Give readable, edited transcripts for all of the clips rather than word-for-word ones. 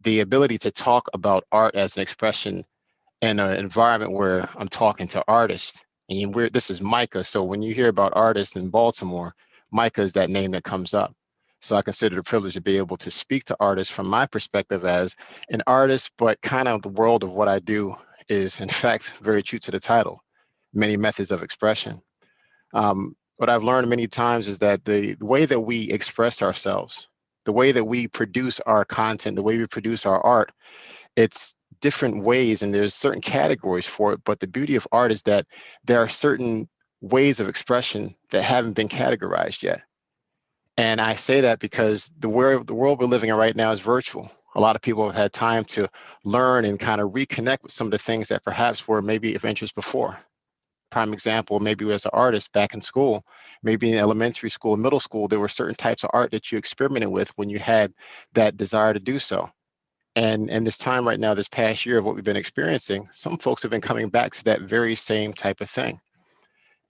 the ability to talk about art as an expression in an environment where I'm talking to artists. And this is MICA. So when you hear about artists in Baltimore, MICA is that name that comes up. So I consider it a privilege to be able to speak to artists from my perspective as an artist, but kind of the world of what I do is in fact very true to the title, many methods of expression. What I've learned many times is that the way that we express ourselves, the way that we produce our content, the way we produce our art, it's different ways and there's certain categories for it. But the beauty of art is that there are certain ways of expression that haven't been categorized yet. And I say that because the world we're living in right now is virtual. A lot of people have had time to learn and kind of reconnect with some of the things that perhaps were maybe of interest before. Prime example, maybe as an artist back in school, maybe in elementary school, middle school, there were certain types of art that you experimented with when you had that desire to do so. And this time right now, this past year of what we've been experiencing, some folks have been coming back to that very same type of thing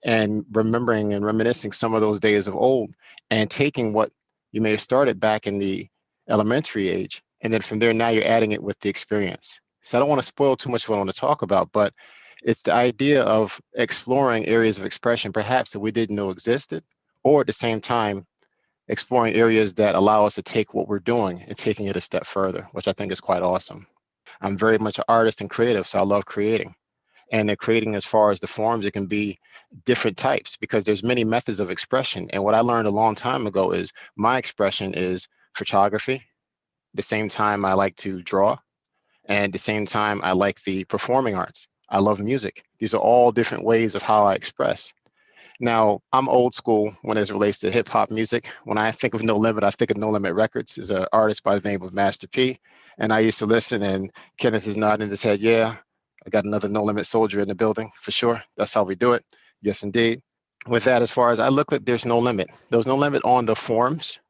and remembering and reminiscing some of those days of old and taking what you may have started back in the elementary age. And then from there, now you're adding it with the experience. So I don't want to spoil too much of what I want to talk about, but it's the idea of exploring areas of expression perhaps that we didn't know existed, or at the same time, exploring areas that allow us to take what we're doing and taking it a step further, which I think is quite awesome. I'm very much an artist and creative, so I love creating. And they're creating as far as the forms, it can be different types because there's many methods of expression. And what I learned a long time ago is my expression is photography. At the same time, I like to draw. And at the same time, I like the performing arts. I love music. These are all different ways of how I express. Now, I'm old school when it relates to hip hop music. When I think of No Limit, I think of No Limit Records. Is an artist by the name of Master P. And I used to listen, and Kenneth is nodding his head, yeah, I got another No Limit soldier in the building, for sure. That's how we do it. Yes, indeed. With that, as far as I look at, there's no limit. There's no limit on the forms.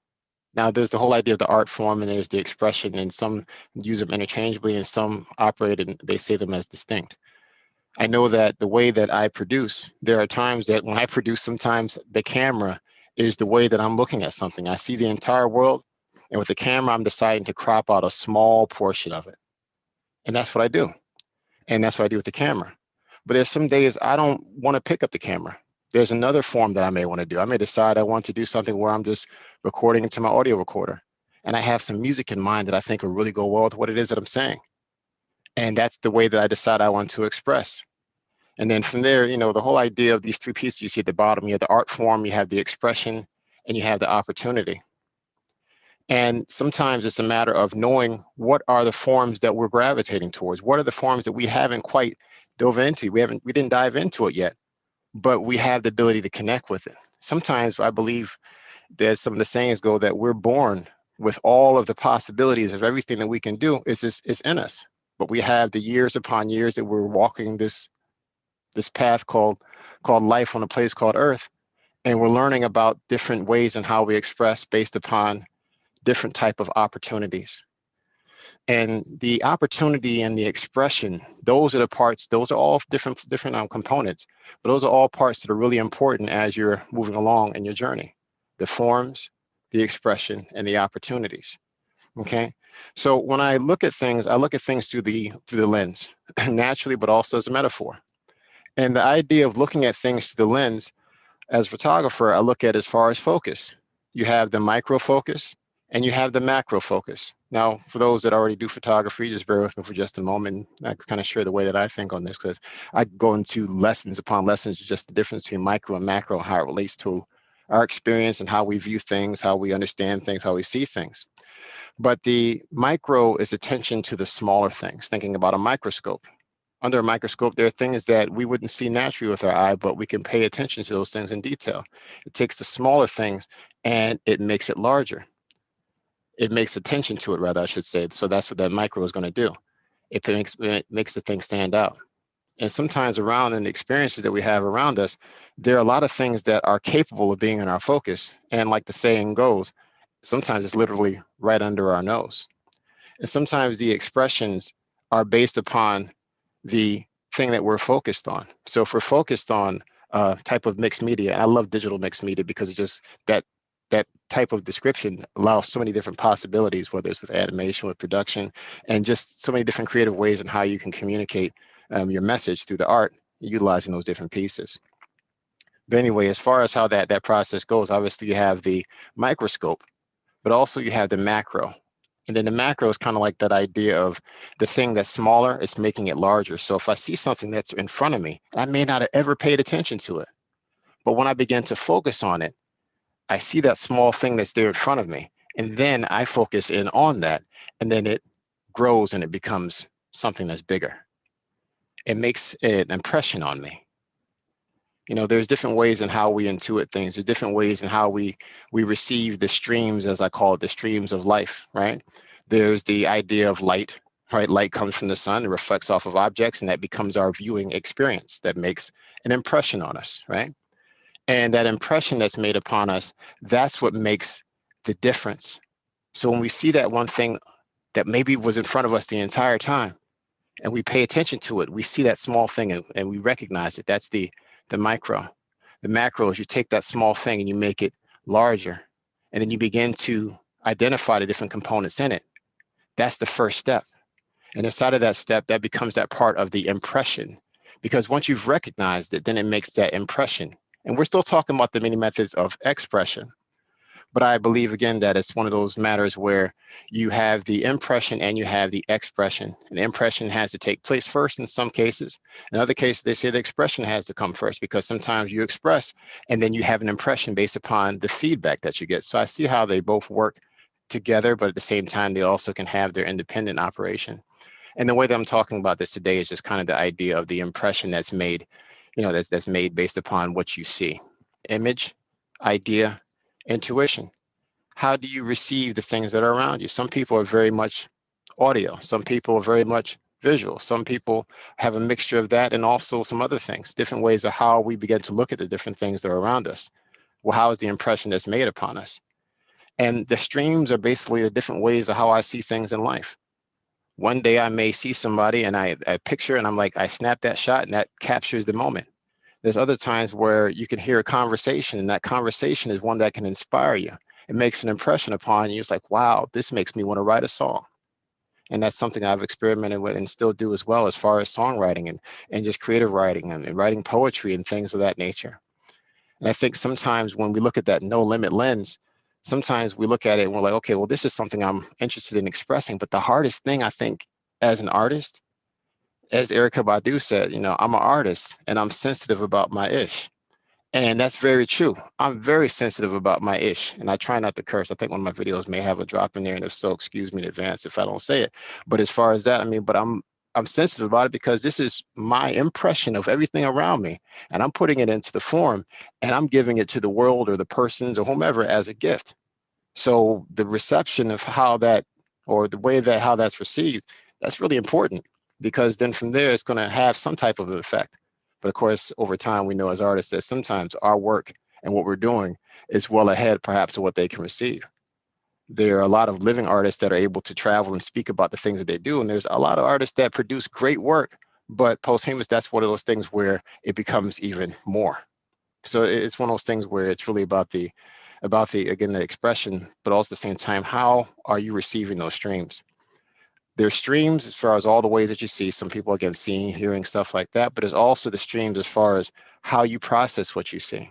Now, there's the whole idea of the art form, and there's the expression, and some use them interchangeably, and some operate and they say them as distinct. I know that the way that I produce, there are times that when I produce, sometimes the camera is the way that I'm looking at something. I see the entire world, and with the camera, I'm deciding to crop out a small portion of it. And that's what I do. And that's what I do with the camera. But there's some days I don't want to pick up the camera. There's another form that I may want to do. I may decide I want to do something where I'm just recording into my audio recorder. And I have some music in mind that I think will really go well with what it is that I'm saying. And that's the way that I decide I want to express. And then from there, the whole idea of these three pieces you see at the bottom, you have the art form, you have the expression, and you have the opportunity. And sometimes it's a matter of knowing what are the forms that we're gravitating towards. What are the forms that we haven't quite dove into? We didn't dive into it yet, but we have the ability to connect with it. Sometimes I believe there's some of the sayings go that we're born with all of the possibilities of everything that we can do. It's in us, but we have the years upon years that we're walking this path called life on a place called Earth, and we're learning about different ways and how we express based upon different type of opportunities. And the opportunity and the expression, those are the parts, those are all different components, but those are all parts that are really important as you're moving along in your journey. The forms, the expression, and the opportunities. Okay, so when I look at things through the lens, naturally, but also as a metaphor. And the idea of looking at things through the lens, as a photographer, I look at as far as focus. You have the micro focus and you have the macro focus. Now, for those that already do photography, just bear with me for just a moment. I kind of share the way that I think on this because I go into lessons upon lessons, just the difference between micro and macro, how it relates to our experience and how we view things, how we understand things, how we see things. But the micro is attention to the smaller things, thinking about a microscope. Under a microscope, there are things that we wouldn't see naturally with our eye, but we can pay attention to those things in detail. It takes the smaller things and it makes it larger. It makes attention to it, rather, I should say. So that's what that micro is going to do. It makes the thing stand out. And sometimes around in the experiences that we have around us, there are a lot of things that are capable of being in our focus. And like the saying goes, sometimes it's literally right under our nose. And sometimes the expressions are based upon the thing that we're focused on. So if we're focused on type of mixed media, I love digital mixed media because it just that type of description allows so many different possibilities, whether it's with animation, with production, and just so many different creative ways in how you can communicate your message through the art, utilizing those different pieces. But anyway, as far as how that process goes, obviously you have the microscope, but also you have the macro. And then the macro is kind of like that idea of the thing that's smaller, it's making it larger. So if I see something that's in front of me, I may not have ever paid attention to it. But when I begin to focus on it, I see that small thing that's there in front of me. And then I focus in on that. And then it grows and it becomes something that's bigger. It makes an impression on me. You know, there's different ways in how we intuit things. There's different ways in how we receive the streams, as I call it, the streams of life, right? There's the idea of light, right? Light comes from the sun, it reflects off of objects, and that becomes our viewing experience that makes an impression on us, right? And that impression that's made upon us, that's what makes the difference. So when we see that one thing that maybe was in front of us the entire time, and we pay attention to it, we see that small thing and we recognize it. That's the micro. The macro is you take that small thing and you make it larger, and then you begin to identify the different components in it. That's the first step. And inside of that step, that becomes that part of the impression. Because once you've recognized it, then it makes that impression. And we're still talking about the many methods of expression. But I believe, again, that it's one of those matters where you have the impression and you have the expression. And the impression has to take place first in some cases. In other cases, they say the expression has to come first, because sometimes you express and then you have an impression based upon the feedback that you get. So I see how they both work together, but at the same time, they also can have their independent operation. And the way that I'm talking about this today is just kind of the idea of the impression that's made, you know, that's made based upon what you see. Image, idea, intuition. How do you receive the things that are around you? Some people are very much audio. Some people are very much visual. Some people have a mixture of that and also some other things, different ways of how we begin to look at the different things that are around us. Well, how is the impression that's made upon us? And the streams are basically the different ways of how I see things in life. One day I may see somebody and I picture and I'm like, I snap that shot and that captures the moment. There's other times where you can hear a conversation and that conversation is one that can inspire you. It makes an impression upon you. It's like, wow, this makes me want to write a song. And that's something I've experimented with and still do as well, as far as songwriting and just creative writing and writing poetry and things of that nature. And I think sometimes when we look at that no limit lens, sometimes we look at it and we're like, okay, well, this is something I'm interested in expressing. But the hardest thing, I think, as an artist, as Erykah Badu said, you know, I'm an artist and I'm sensitive about my ish. And that's very true. I'm very sensitive about my ish, and I try not to curse. I think one of my videos may have a drop in there, and if so, excuse me in advance if I don't say it. But as far as that, I mean, but I'm sensitive about it because this is my impression of everything around me, and I'm putting it into the form, and I'm giving it to the world or the persons or whomever as a gift. So the reception of how that, or the way that how that's received, that's really important, because then from there it's going to have some type of an effect. But of course, over time, we know as artists that sometimes our work and what we're doing is well ahead perhaps of what they can receive. There are a lot of living artists that are able to travel and speak about the things that they do. And there's a lot of artists that produce great work, but posthumous, that's one of those things where it becomes even more. So it's one of those things where it's really about the again, the expression, but also at the same time, how are you receiving those streams? There's streams as far as all the ways that you see. Some people, again, seeing, hearing, stuff like that, but there's also the streams as far as how you process what you see.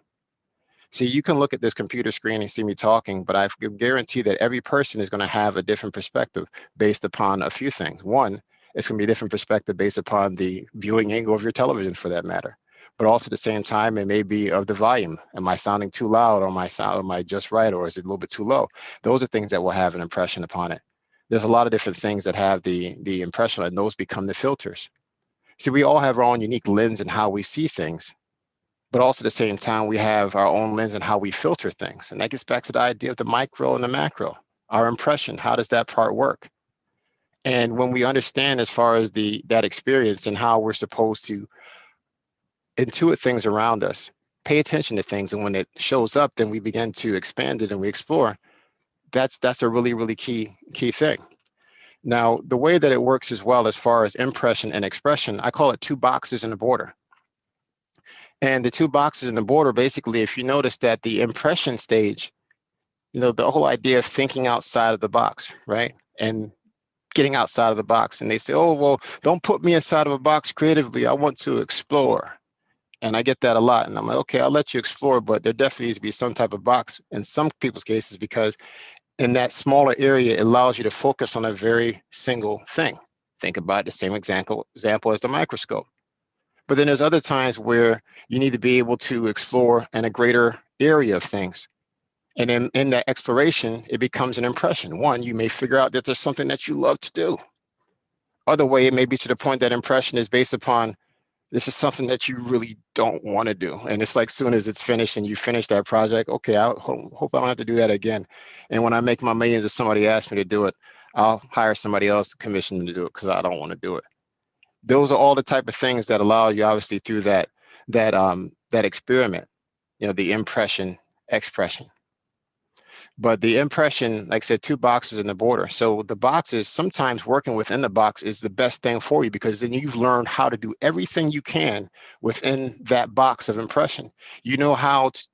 See, you can look at this computer screen and see me talking, but I guarantee that every person is going to have a different perspective based upon a few things. One, it's going to be a different perspective based upon the viewing angle of your television, for that matter. But also at the same time, it may be of the volume. Am I sounding too loud, or am I just right, or is it a little bit too low? Those are things that will have an impression upon it. There's a lot of different things that have the impression, and those become the filters. See, we all have our own unique lens in how we see things, but also at the same time, we have our own lens in how we filter things. And that gets back to the idea of the micro and the macro. Our impression, how does that part work? And when we understand as far as that experience and how we're supposed to intuit things around us, pay attention to things, and when it shows up, then we begin to expand it and we explore. That's a really, really key thing. Now, the way that it works as well as far as impression and expression, I call it two boxes in the border. And the two boxes in the border, basically, if you notice that the impression stage the whole idea of thinking outside of the box, right? And getting outside of the box. And they say, oh, well, don't put me inside of a box creatively. I want to explore. And I get that a lot. And I'm like, okay, I'll let you explore, but there definitely needs to be some type of box in some people's cases, because in that smaller area, it allows you to focus on a very single thing. Think about the same example as the microscope. But then there's other times where you need to be able to explore in a greater area of things. And then in that exploration, it becomes an impression. One, you may figure out that there's something that you love to do. Other way, it may be to the point that impression is based upon this is something that you really don't want to do. And it's like soon as it's finished and you finish that project, okay, I hope I don't have to do that again. And when I make my millions, if somebody asks me to do it, I'll hire somebody else to commission them to do it because I don't want to do it. Those are all the type of things that allow you, obviously, through that experiment, the impression expression. But the impression, like I said, 2 boxes in the border. So the boxes, sometimes working within the box is the best thing for you, because then you've learned how to do everything you can within that box of impression. You know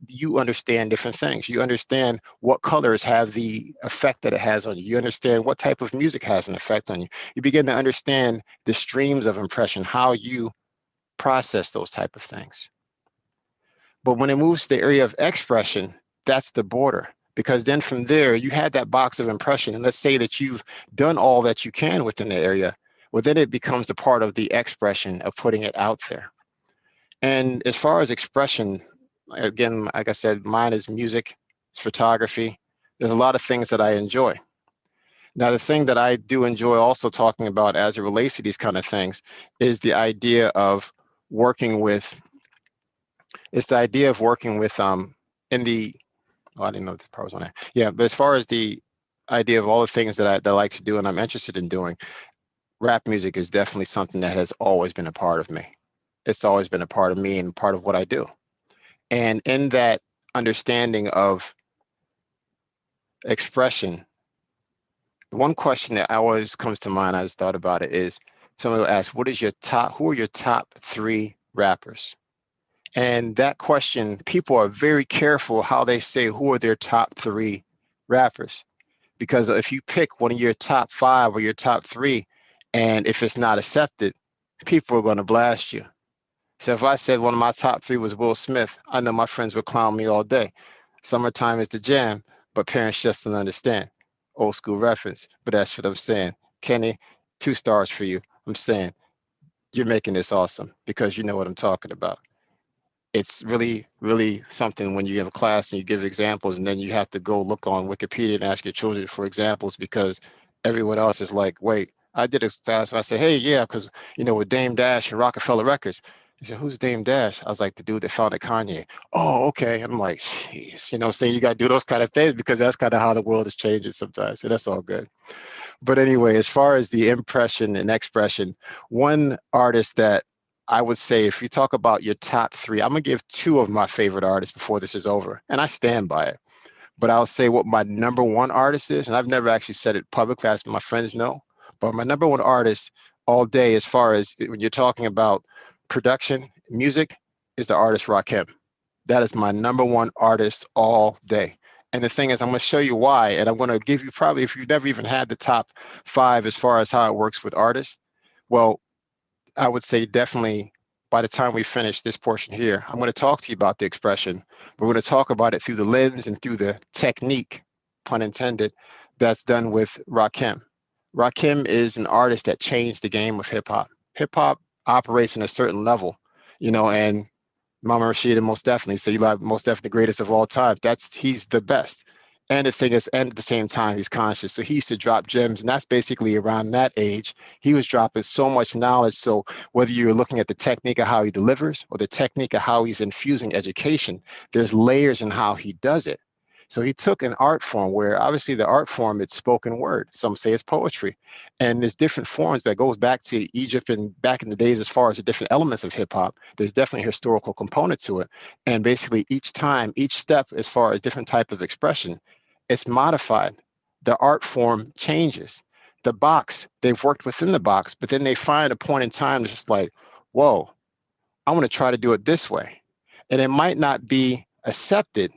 you understand different things. You understand what colors have the effect that it has on you. You understand what type of music has an effect on you. You begin to understand the streams of impression, how you process those type of things. But when it moves to the area of expression, that's the border. Because then from there, you had that box of impression. And let's say that you've done all that you can within the area. Well, then it becomes a part of the expression of putting it out there. And as far as expression, again, like I said, mine is music, it's photography. There's a lot of things that I enjoy. Now, the thing that I do enjoy also talking about as it relates to these kind of things is the idea of working with in the I didn't know if this part was on there. Yeah, but as far as the idea of all the things that I like to do and I'm interested in doing, rap music is definitely something that has always been a part of me. It's always been a part of me and part of what I do. And in that understanding of expression, the one question that always comes to mind, I just thought about it, is someone will ask, who are your top 3 rappers? And that question, people are very careful how they say who are their top 3 rappers. Because if you pick one of your top 5 or your top 3, and if it's not accepted, people are going to blast you. So if I said one of my top 3 was Will Smith, I know my friends would clown me all day. Summertime is the jam, but parents just don't understand. Old school reference, but that's what I'm saying. Kenny, 2 stars for you. I'm saying you're making this awesome because you know what I'm talking about. It's really, really something when you have a class and you give examples and then you have to go look on Wikipedia and ask your children for examples because everyone else is like, wait, I did a class and I said, hey, yeah, because, with Dame Dash and Rockefeller Records. He said, who's Dame Dash? I was like, the dude that founded Kanye. Oh, okay. I'm like, jeez, what I'm saying? You got to do those kind of things because that's kind of how the world is changing sometimes. So that's all good. But anyway, as far as the impression and expression, one artist that I would say, if you talk about your top 3, I'm gonna give 2 of my favorite artists before this is over, and I stand by it. But I'll say what my number 1 artist is, and I've never actually said it publicly, as my friends know. But my number 1 artist all day, as far as when you're talking about production, music, is the artist Rakim. That is my number 1 artist all day. And the thing is, I'm going to show you why. And I'm going to give you probably, if you've never even had the top 5 as far as how it works with artists, well, I would say definitely by the time we finish this portion here, I'm going to talk to you about the expression. We're going to talk about it through the lens and through the technique, pun intended, that's done with Rakim. Rakim is an artist that changed the game of hip hop. Hip hop operates in a certain level, and Mama Rashida most definitely. So you like most definitely the greatest of all time. He's the best. And the thing is, and at the same time, he's conscious. So he used to drop gems, and that's basically around that age. He was dropping so much knowledge. So whether you're looking at the technique of how he delivers or the technique of how he's infusing education, there's layers in how he does it. So he took an art form where obviously the art form, it's spoken word. Some say it's poetry. And there's different forms that goes back to Egypt and back in the days as far as the different elements of hip hop. There's definitely a historical component to it. And basically each time, each step as far as different type of expression, it's modified. The art form changes. The box, they've worked within the box, but then they find a point in time that's just like, whoa, I want to try to do it this way. And it might not be accepted,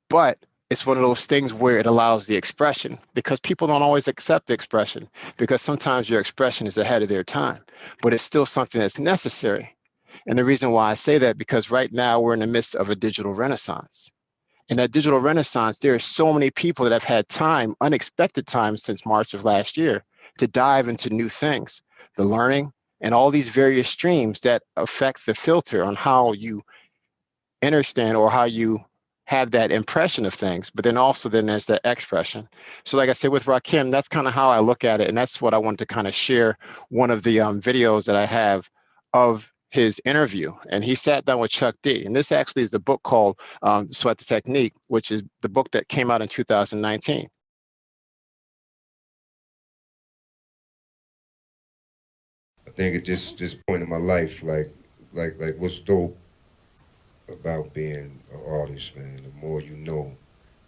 but it's one of those things where it allows the expression, because people don't always accept the expression, because sometimes your expression is ahead of their time, but it's still something that's necessary. And the reason why I say that, because right now we're in the midst of a digital renaissance. In that digital renaissance, there are so many people that have had time, unexpected time since March of last year, to dive into new things, the learning, and all these various streams that affect the filter on how you understand or how you have that impression of things. But then also then there's the expression. So like I said, with Rakim, that's kind of how I look at it. And that's what I wanted to kind of share, one of the videos that I have of his interview. And he sat down with Chuck D. And this actually is the book called Sweat the Technique, which is the book that came out in 2019. I think at this point in my life, like what's dope about being an artist, man. The more you know,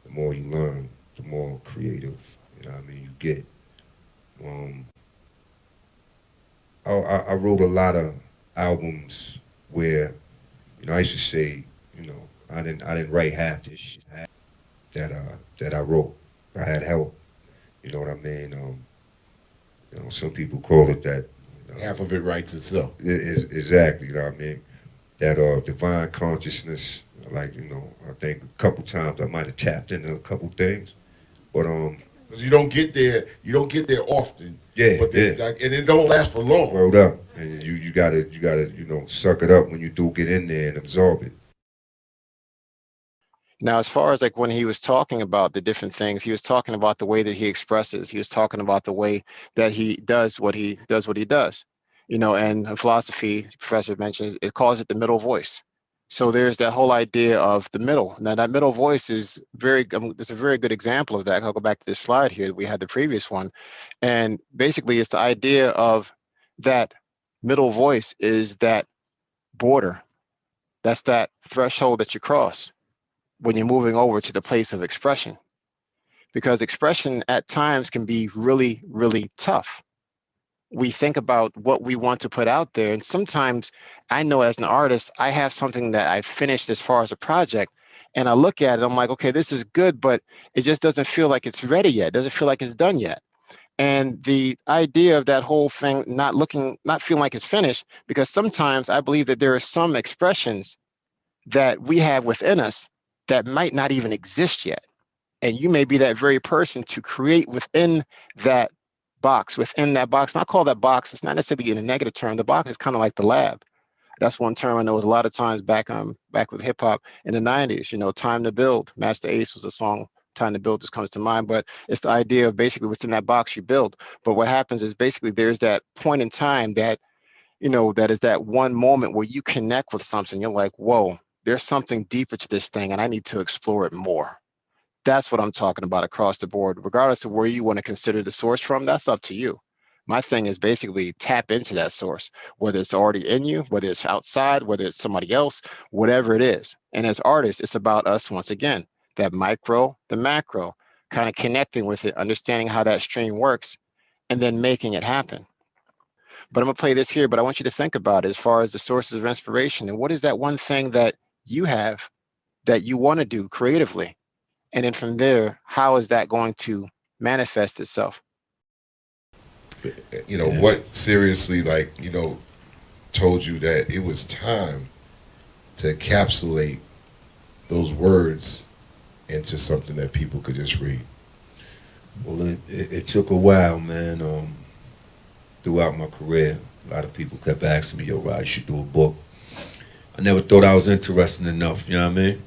the more you learn, the more creative, you know what I mean, you get. Um, I wrote a lot of albums where, you know, I used to say, you know, I didn't write half this shit that I wrote. I had help, you know what I mean? You know, some people call it that. Half of it writes itself. Exactly, you know what I mean? That divine consciousness, like, you know, I think a couple times I might have tapped into a couple things, but Because you don't get there, often. yeah, But yeah. like, and it don't last for long. Word up, and you gotta you know, suck it up when you do get in there and absorb it. Now, as far as like when he was talking about the different things, he was talking about the way that he expresses. He was talking about the way that he does what he does. You know, and a philosophy professor mentions, it calls it the middle voice. So there's that whole idea of the middle. Now that middle voice is it's a very good example of that. I'll go back to this slide here. We had the previous one. And basically it's the idea of that middle voice is that border. That's that threshold that you cross when you're moving over to the place of expression, because expression at times can be really, really tough. We think about what we want to put out there, and sometimes I know as an artist, I have something that I finished as far as a project, and I look at it, I'm like, okay, this is good, but it just doesn't feel like it's ready yet. It doesn't feel like it's done yet. And the idea of that whole thing not feeling like it's finished, because sometimes I believe that there are some expressions that we have within us that might not even exist yet. And you may be that very person to create within that within that box. And I call that box, it's not necessarily in a negative term. The box is kind of like the lab. That's one term I know was a lot of times back with hip hop in the 90s, you know, Time to Build. Master Ace was a song, Time to Build just comes to mind, but it's the idea of basically within that box you build. But what happens is basically there's that point in time that, you know, that is that one moment where you connect with something. You're like, whoa, there's something deeper to this thing and I need to explore it more. That's what I'm talking about across the board. Regardless of where you want to consider the source from, that's up to you. My thing is basically tap into that source, whether it's already in you, whether it's outside, whether it's somebody else, whatever it is. And as artists, it's about us once again, that micro, the macro, kind of connecting with it, understanding how that stream works, and then making it happen. But I'm gonna play this here, but I want you to think about it as far as the sources of inspiration and what is that one thing that you have that you want to do creatively? And then from there, how is that going to manifest itself? You know, Yes. what seriously, like, you know, told you that it was time to encapsulate those words into something that people could just read? Well, it took a while, man. Throughout my career, a lot of people kept asking me, yo, Rod, you should do a book. I never thought I was interesting enough, you know what I mean?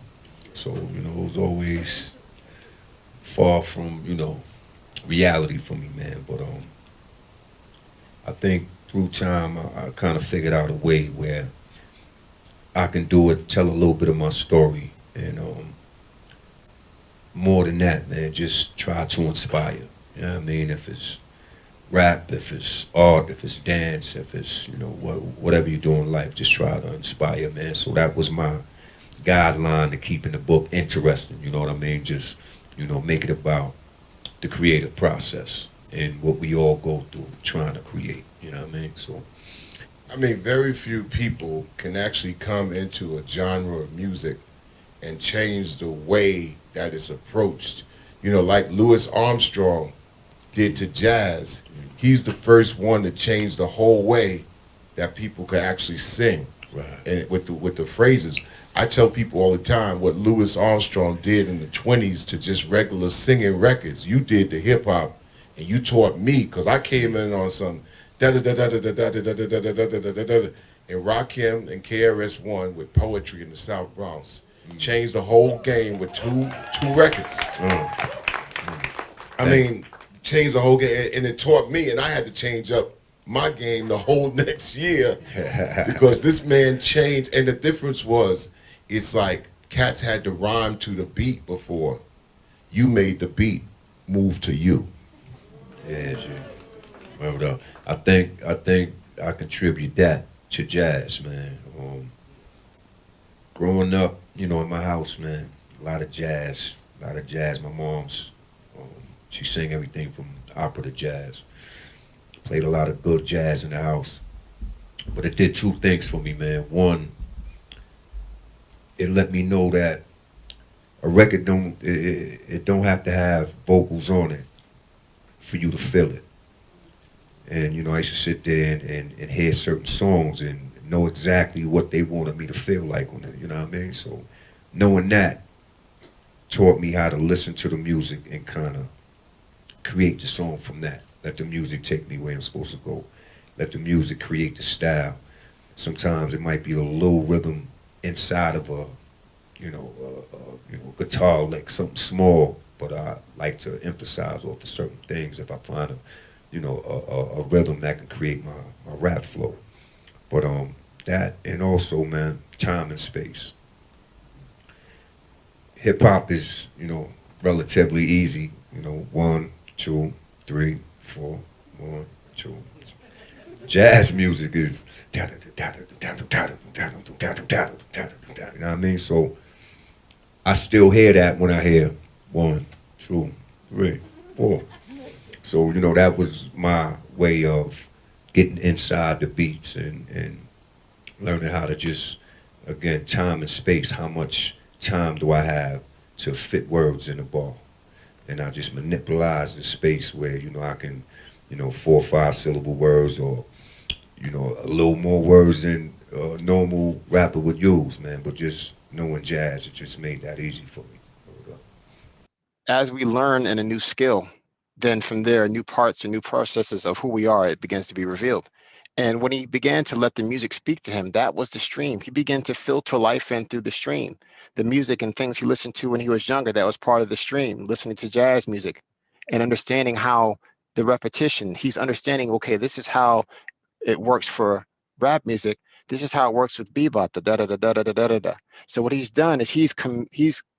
So, you know, it was always far from, you know, reality for me, man. But I think through time, I kind of figured out a way where I can do it, tell a little bit of my story, and more than that, man, just try to inspire. You know what I mean? If it's rap, if it's art, if it's dance, if it's, you know, whatever you do in life, just try to inspire, man. So that was my guideline to keeping the book interesting, you know what I mean? Just, you know, make it about the creative process and what we all go through trying to create, you know what I mean? So, I mean, very few people can actually come into a genre of music and change the way that is approached. You know, like Louis Armstrong did to jazz. He's the first one to change the whole way that people could actually sing, Right. and with the phrases. I tell people all the time what Louis Armstrong did in the 20s to just regular singing records. You did the hip hop, and you taught me, because I came in on some da da da da da da da da da da da da da da da, and Rakim and KRS-One with poetry in the South Bronx changed the whole game with two records. I mean, changed the whole game, and it taught me, and I had to change up my game the whole next year because this man changed. And the difference was, it's like cats had to rhyme to the beat before. You made the beat move to you. Yeah, remember, I think I contribute that to jazz, man. Growing up, you know, in my house, man, a lot of jazz. My mom's, she sang everything from opera to jazz. Played a lot of good jazz in the house. But it did two things for me, man. One, it let me know that a record don't have to have vocals on it for you to feel it. And, you know, I used to sit there and hear certain songs and know exactly what they wanted me to feel like on it, you know what I mean? So knowing that taught me how to listen to the music and kind of create the song from that. Let the music take me where I'm supposed to go. Let the music create the style. Sometimes it might be a low rhythm inside of a guitar, like something small, but I like to emphasize off of certain things if I find a rhythm that can create my rap flow. But that, and also, man, time and space. Hip hop is, you know, relatively easy. You know, 1, 2, 3, 4, 1, 2. Jazz music is, you know what I mean? So I still hear that when I hear 1, 2, 3, 4. So, you know, that was my way of getting inside the beats and learning how to just, again, time and space. How much time do I have to fit words in a bar? And I just monopolize the space where, you know, I can, you know, 4 or 5 syllable words, or, you know, a little more words than a normal rapper would use, man. But just knowing jazz, it just made that easy for me. As we learn in a new skill, then from there, new parts or new processes of who we are, it begins to be revealed. And when he began to let the music speak to him, that was the stream. He began to filter life in through the stream. The music and things he listened to when he was younger, that was part of the stream, listening to jazz music and understanding how the repetition, he's understanding, okay, this is how it works for rap music. This is how it works with bebop, the da da da da da da da da. So what he's done is he's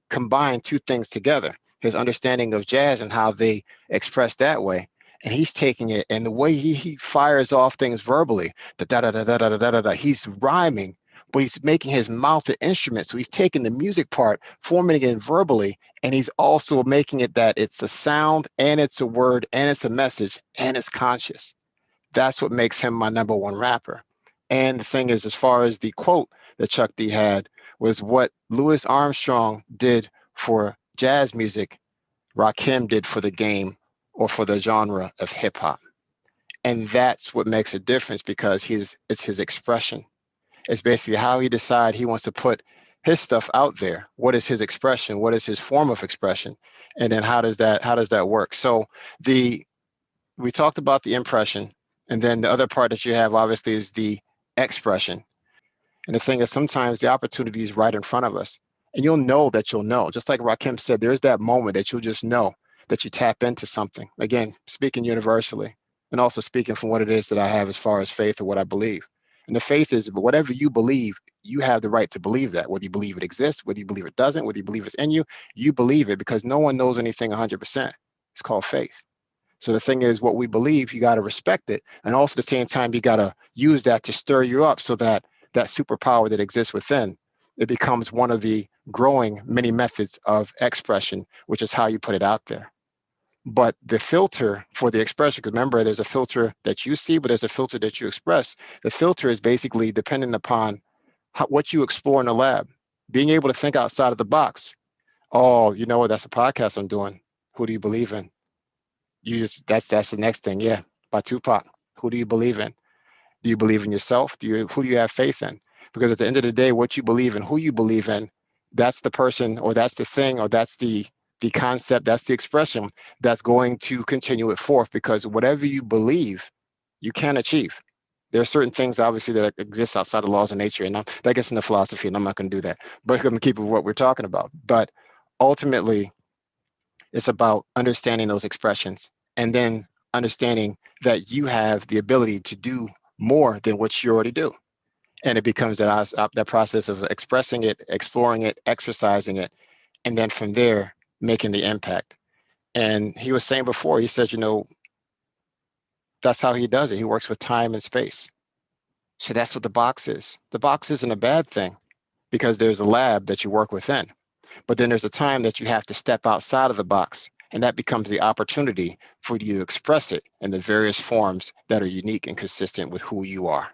combined two things together, his understanding of jazz and how they express that way. And he's taking it, and the way he fires off things verbally, the da da da da da da da da, he's rhyming, but he's making his mouth the instrument. So he's taking the music part, forming it verbally, and he's also making it that it's a sound and it's a word and it's a message and it's conscious. That's what makes him my #1 rapper. And the thing is, as far as the quote that Chuck D had, was what Louis Armstrong did for jazz music, Rakim did for the game or for the genre of hip hop. And that's what makes a difference, because it's his expression. It's basically how he decides he wants to put his stuff out there. What is his expression? What is his form of expression? And then how does that work? So we talked about the impression, and then the other part that you have obviously is the expression. And the thing is, sometimes the opportunity is right in front of us, and you'll know that you'll know. Just like Rakim said, there's that moment that you'll just know that you tap into something. Again, speaking universally, and also speaking from what it is that I have as far as faith or what I believe. And the faith is whatever you believe, you have the right to believe that. Whether you believe it exists, whether you believe it doesn't, whether you believe it's in you, you believe it, because no one knows anything 100%. It's called faith. So the thing is, what we believe, you got to respect it. And also at the same time, you got to use that to stir you up, so that that superpower that exists within, it becomes one of the growing many methods of expression, which is how you put it out there. But the filter for the expression, because remember, there's a filter that you see, but there's a filter that you express. The filter is basically dependent upon what you explore in the lab, being able to think outside of the box, Oh, you know what? That's a podcast I'm doing. Who do you believe in? You just that's the next thing. Yeah, by Tupac. Who do you believe in? Do you believe in yourself? Who do you have faith in? Because at the end of the day, what you believe in, who you believe in, that's the person, or that's the thing, or that's the concept, that's the expression that's going to continue it forth. Because whatever you believe, you can achieve. There are certain things obviously that exist outside the laws of nature, and that gets into philosophy, and I'm not going to do that. But I'm going to keep it with what we're talking about. But ultimately, it's about understanding those expressions and then understanding that you have the ability to do more than what you already do. And it becomes that process of expressing it, exploring it, exercising it, and then from there, making the impact. And he was saying before, he said, that's how he does it. He works with time and space. So that's what the box is. The box isn't a bad thing because there's a lab that you work within. But then there's a time that you have to step outside of the box, and that becomes the opportunity for you to express it in the various forms that are unique and consistent with who you are.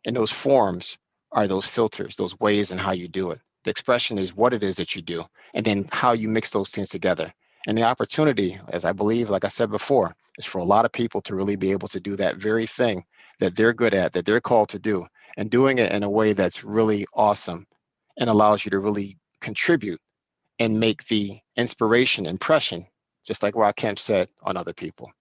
And those forms are those filters, those ways and how you do it. The expression is what it is that you do, and then how you mix those things together. And the opportunity, as I believe, like I said before, is for a lot of people to really be able to do that very thing that they're good at, that they're called to do, and doing it in a way that's really awesome and allows you to really contribute and make the inspiration impression, just like Rakim said, on other people.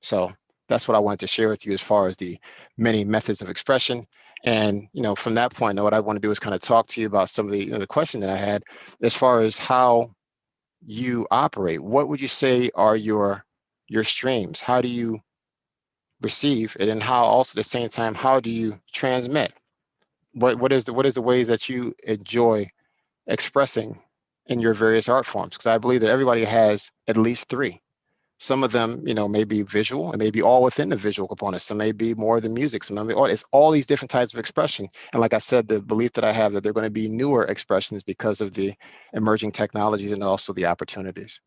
So that's what I wanted to share with you as far as the many methods of expression. And from that point, what I want to do is kind of talk to you about some of the question that I had as far as how you operate. What would you say are your streams? How do you receive, and then how also at the same time, how do you transmit? What is the ways that you enjoy expressing in your various art forms? Because I believe that everybody has at least three. Some of them, may be visual, and maybe all within the visual components. Some may be more than music. Some may be it's all these different types of expression. And like I said, the belief that I have that they're going to be newer expressions because of the emerging technologies and also the opportunities.